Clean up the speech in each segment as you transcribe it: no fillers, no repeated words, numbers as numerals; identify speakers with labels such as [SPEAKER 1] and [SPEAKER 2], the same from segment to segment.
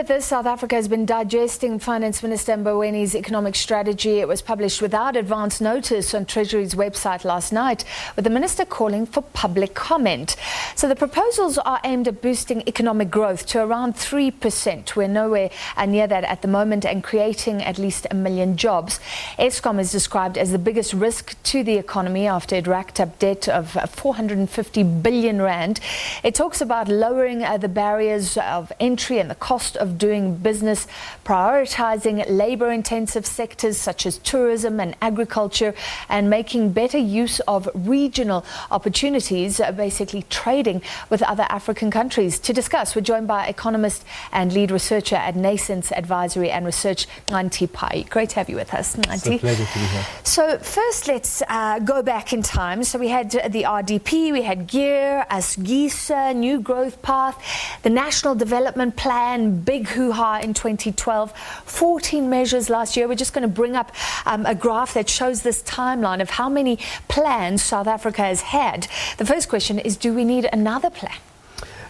[SPEAKER 1] This, South Africa has been digesting Finance Minister Mboweni's economic strategy. It was published without advance notice on Treasury's website last night, with the minister calling for public comment. So the proposals are aimed at boosting economic growth to around 3%. We're nowhere near that at the moment, and creating at least 1 million jobs. Eskom is described as the biggest risk to the economy after it racked up debt of 450 billion rand. It talks about lowering the barriers of entry and the cost of doing business, prioritising labour-intensive sectors such as tourism and agriculture, and making better use of regional opportunities, basically trading with other African countries. To discuss, we're joined by Economist and Lead Researcher at Nascence Advisory and Research, Xhanti Payi. Great to have you with us, Xhanti.
[SPEAKER 2] It's a pleasure to be here.
[SPEAKER 1] So first, let's go back in time. So we had the RDP, we had GEAR, ASGISA, New Growth Path, the National Development Plan, big hoo-ha in 2012, 14 measures last year. We're just going to bring up a graph that shows this timeline of how many plans South Africa has had. The first question is, do we need another plan?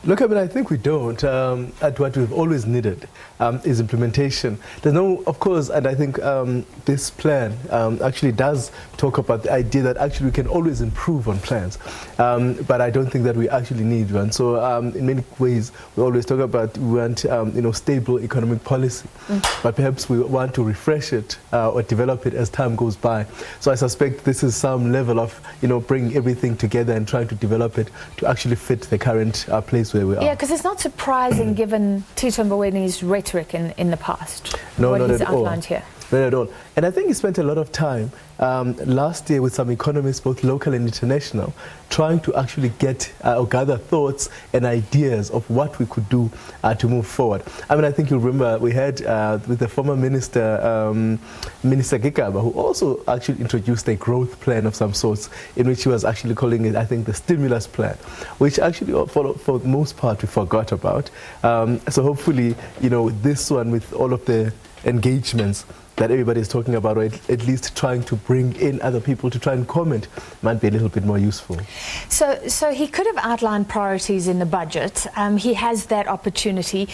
[SPEAKER 2] Look, I mean, I think we don't. What we've always needed is implementation. There's no, of course, and I think this plan actually does talk about the idea that actually we can always improve on plans. But I don't think that we actually need one. So in many ways, we always talk about we want stable economic policy, but perhaps we want to refresh it or develop it as time goes by. So I suspect this is some level of bringing everything together and trying to develop it to actually fit the current place where we are.
[SPEAKER 1] Yeah, because it's not surprising given Tito Mboweni's rhetoric in the past.
[SPEAKER 2] No,
[SPEAKER 1] what
[SPEAKER 2] not
[SPEAKER 1] he's
[SPEAKER 2] at all.
[SPEAKER 1] outlined here.
[SPEAKER 2] Not at all. And I think he spent a lot of time last year with some economists, both local and international, trying to actually get or gather thoughts and ideas of what we could do to move forward. I mean, I think you'll remember we had with the former minister, Minister Gigaba, who also actually introduced a growth plan of some sorts, in which he was actually calling it, I think, the stimulus plan, which actually for the most part we forgot about. So hopefully, this one with all of the engagements that everybody is talking about, or at least trying to bring in other people to try and comment, might be a little bit more useful.
[SPEAKER 1] So he could have outlined priorities in the budget. He has that opportunity.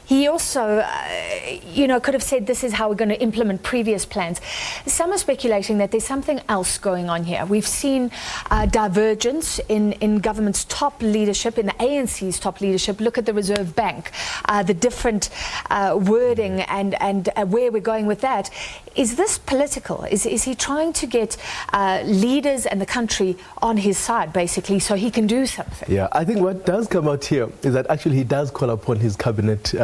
[SPEAKER 1] He also, could have said this is how we're going to implement previous plans. Some are speculating that there's something else going on here. We've seen divergence in government's top leadership, in the ANC's top leadership. Look at the Reserve Bank, the different wording and where we're going with that. Is this political? Is he trying to get leaders and the country on his side, basically, so he can do something?
[SPEAKER 2] Yeah, I think what does come out here is that actually he does call upon his cabinet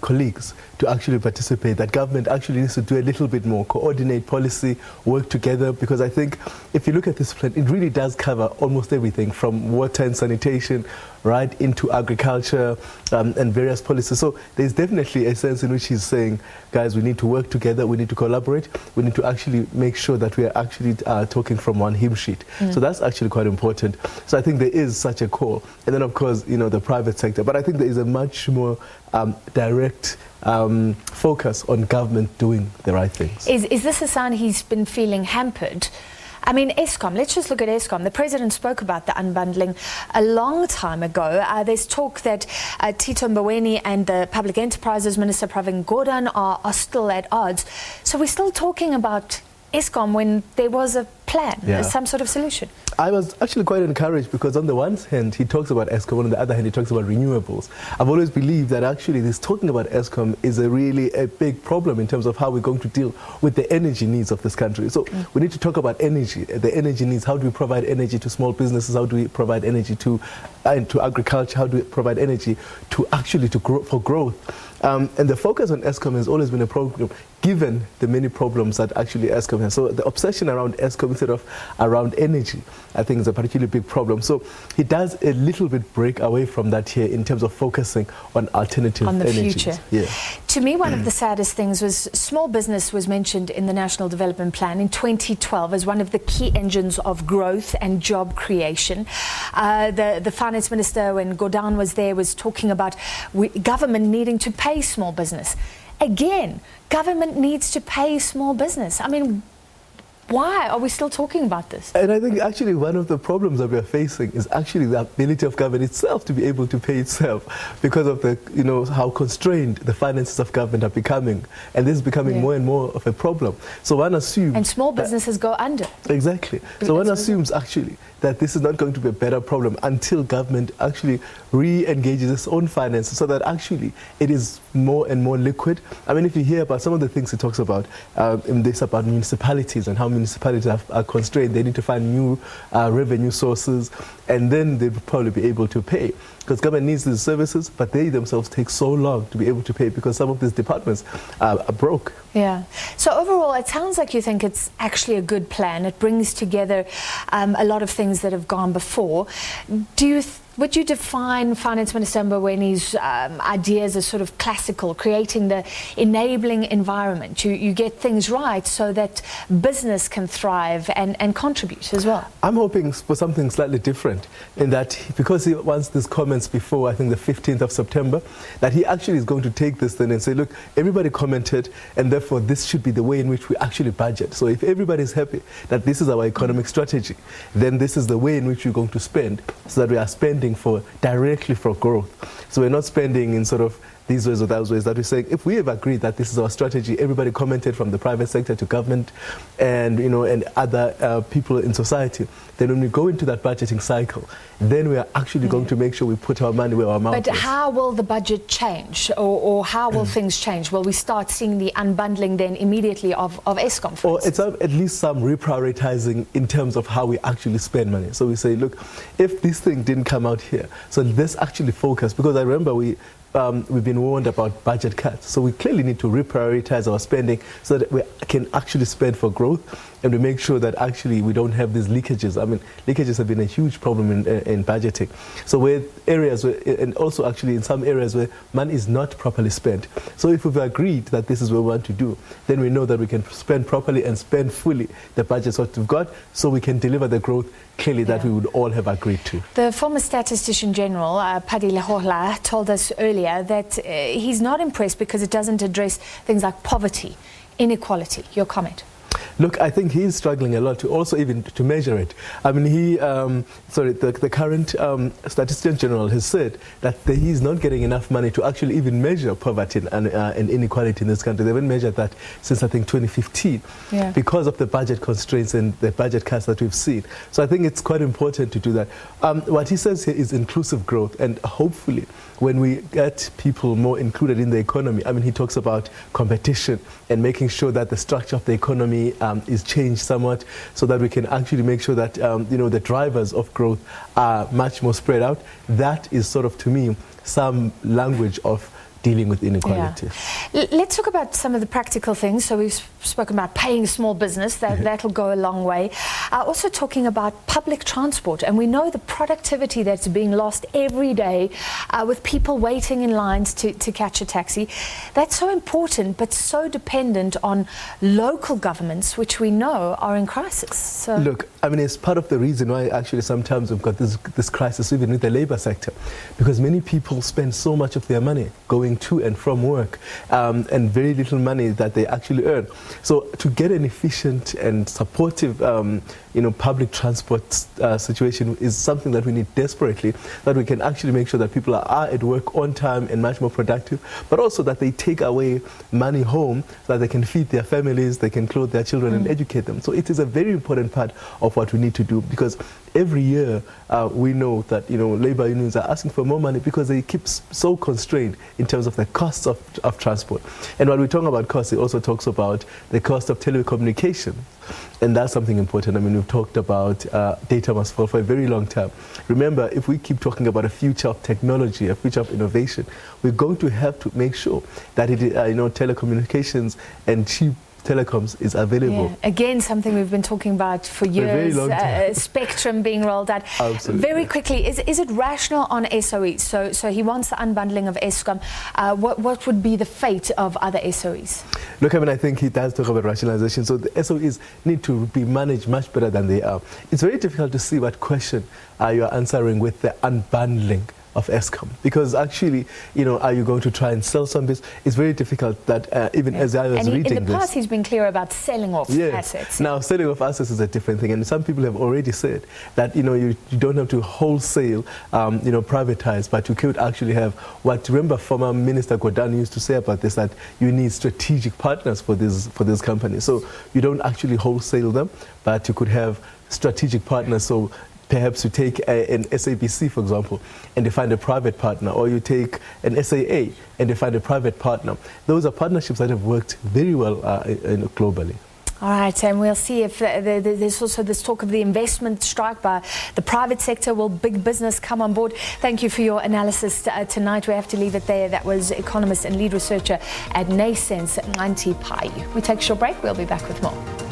[SPEAKER 2] colleagues to actually participate, that government actually needs to do a little bit more, coordinate policy, work together, because I think if you look at this plan, it really does cover almost everything from water and sanitation right into agriculture and various policies. So there's definitely a sense in which he's saying, guys, we need to work together, we need to collaborate, we need to actually make sure that we are actually talking from one hymn sheet. So that's actually quite important. So I think there is such a call. And then, of course, the private sector. But I think there is a much more direct focus on government doing the right things.
[SPEAKER 1] Is this a sign he's been feeling hampered? I mean, Eskom, let's just look at Eskom. The president spoke about the unbundling a long time ago. There's talk that Tito Mboweni and the Public Enterprises Minister Pravin Gordhan are still at odds. So we're still talking about Eskom when there was a plan, some sort of solution.
[SPEAKER 2] I was actually quite encouraged because on the one hand he talks about Eskom, on the other hand he talks about renewables. I've always believed that actually this talking about Eskom is really a big problem in terms of how we're going to deal with the energy needs of this country. So we need to talk about energy, the energy needs. How do we provide energy to small businesses? How do we provide energy to agriculture? How do we provide energy to actually for growth? And the focus on Eskom has always been a problem, given the many problems that actually Eskom has. So the obsession around Eskom instead of around energy, I think, is a particularly big problem. So he does a little bit break away from that here in terms of focusing on alternative energies.
[SPEAKER 1] On the future.
[SPEAKER 2] Yeah.
[SPEAKER 1] To me, one of the saddest things was small business was mentioned in the National Development Plan in 2012 as one of the key engines of growth and job creation. The finance minister, when Gordhan was there, was talking about government needing to pay small business. Again, government needs to pay small business. I mean, Why are we still talking about this?
[SPEAKER 2] And I think actually one of the problems that we are facing is actually the ability of government itself to be able to pay itself because of the, how constrained the finances of government are becoming. And this is becoming more and more of a problem. So one assumes...
[SPEAKER 1] And small businesses go under.
[SPEAKER 2] Exactly. So one assumes actually that this is not going to be a better problem until government actually re-engages its own finances so that actually it is more and more liquid. I mean, if you hear about some of the things he talks about in this about municipalities and how municipalities are constrained, they need to find new revenue sources, and then they'll probably be able to pay. Because government needs these services, but they themselves take so long to be able to pay because some of these departments are broke.
[SPEAKER 1] Yeah. So overall, it sounds like you think it's actually a good plan. It brings together a lot of things that have gone before. Would you define Finance Minister Mboweni's ideas as sort of classical, creating the enabling environment? You get things right so that business can thrive and contribute as well.
[SPEAKER 2] I'm hoping for something slightly different in that because he wants these comments before, I think, the 15th of September, that he actually is going to take this then and say, look, everybody commented, and therefore this should be the way in which we actually budget. So if everybody is happy that this is our economic strategy, then this is the way in which we're going to spend, so that we are spending directly for growth. So we're not spending in sort of these ways or those ways, that we're saying if we have agreed that this is our strategy, everybody commented from the private sector to government and and other people in society, then when we go into that budgeting cycle, then we are actually going to make sure we put our money where our mouth is.
[SPEAKER 1] But how will the budget change, or how will things change? Will we start seeing the unbundling then immediately of Eskom, for instance?
[SPEAKER 2] It's at least some reprioritizing in terms of how we actually spend money. So we say, look, if this thing didn't come out here, so let's actually focus, because I remember we've been warned about budget cuts. So we clearly need to reprioritize our spending so that we can actually spend for growth, and we make sure that actually we don't have these leakages. I mean, leakages have been a huge problem in budgeting. So where areas where, and also actually in some areas where money is not properly spent. So if we've agreed that this is what we want to do, then we know that we can spend properly and spend fully the budgets that we've got, so we can deliver the growth clearly that we would all have agreed to.
[SPEAKER 1] The former Statistician General, Paddy Lehohla, told us earlier that he's not impressed because it doesn't address things like poverty, inequality. Your comment?
[SPEAKER 2] Look, I think he's struggling a lot to also even to measure it. I mean, the current Statistician General has said that he's not getting enough money to actually even measure poverty and inequality in this country. They haven't measured that since, I think, 2015 because of the budget constraints and the budget cuts that we've seen. So I think it's quite important to do that. What he says here is inclusive growth, and hopefully when we get people more included in the economy, I mean, he talks about competition and making sure that the structure of the economy is changed somewhat, so that we can actually make sure that the drivers of growth are much more spread out. That is sort of, to me, some language of dealing with inequality.
[SPEAKER 1] Yeah. Let's talk about some of the practical things. So we've spoken about paying small business, that'll go a long way. Also talking about public transport, and we know the productivity that's being lost every day with people waiting in lines to catch a taxi. That's so important, but so dependent on local governments, which we know are in crisis. So
[SPEAKER 2] look, I mean, it's part of the reason why actually sometimes we've got this crisis even with the labor sector, because many people spend so much of their money going to and from work, and very little money that they actually earn. So to get an efficient and supportive public transport situation is something that we need desperately, that we can actually make sure that people are at work on time and much more productive, but also that they take away money home so that they can feed their families, they can clothe their children and educate them. So it is a very important part of what we need to do, because every year we know that labor unions are asking for more money because they keep so constrained in terms of the costs of transport. And when we talk about costs, it also talks about the cost of telecommunications. And that's something important. I mean, we've talked about data must fall for a very long time. Remember, if we keep talking about a future of technology, a future of innovation, we're going to have to make sure that telecommunications and cheap telecoms is available.
[SPEAKER 1] Yeah. Again, something we've been talking about for years,
[SPEAKER 2] a very long time.
[SPEAKER 1] Spectrum being rolled out.
[SPEAKER 2] Absolutely.
[SPEAKER 1] Very quickly, is it rational on SOEs? So he wants the unbundling of Eskom. What would be the fate of other SOEs?
[SPEAKER 2] Look, I mean, I think he does talk about rationalization. So the SOEs need to be managed much better than they are. It's very difficult to see what question you are answering with the unbundling of Eskom, because actually, are you going to try and sell some business? It's very difficult that even as I was reading this.
[SPEAKER 1] In the past, he's been clear about selling off assets.
[SPEAKER 2] Now, selling off assets is a different thing, and some people have already said that you don't have to wholesale, privatize, but you could actually have remember former Minister Godani used to say about this, that you need strategic partners for these companies. So you don't actually wholesale them, but you could have strategic partners. So perhaps you take an SABC, for example, and they find a private partner, or you take an SAA and they find a private partner. Those are partnerships that have worked very well globally.
[SPEAKER 1] All right, and we'll see if there's also this talk of the investment strike by the private sector. Will big business come on board? Thank you for your analysis tonight. We have to leave it there. That was Economist and Lead Researcher at Nascence, Xhanti Payi. We take a short break. We'll be back with more.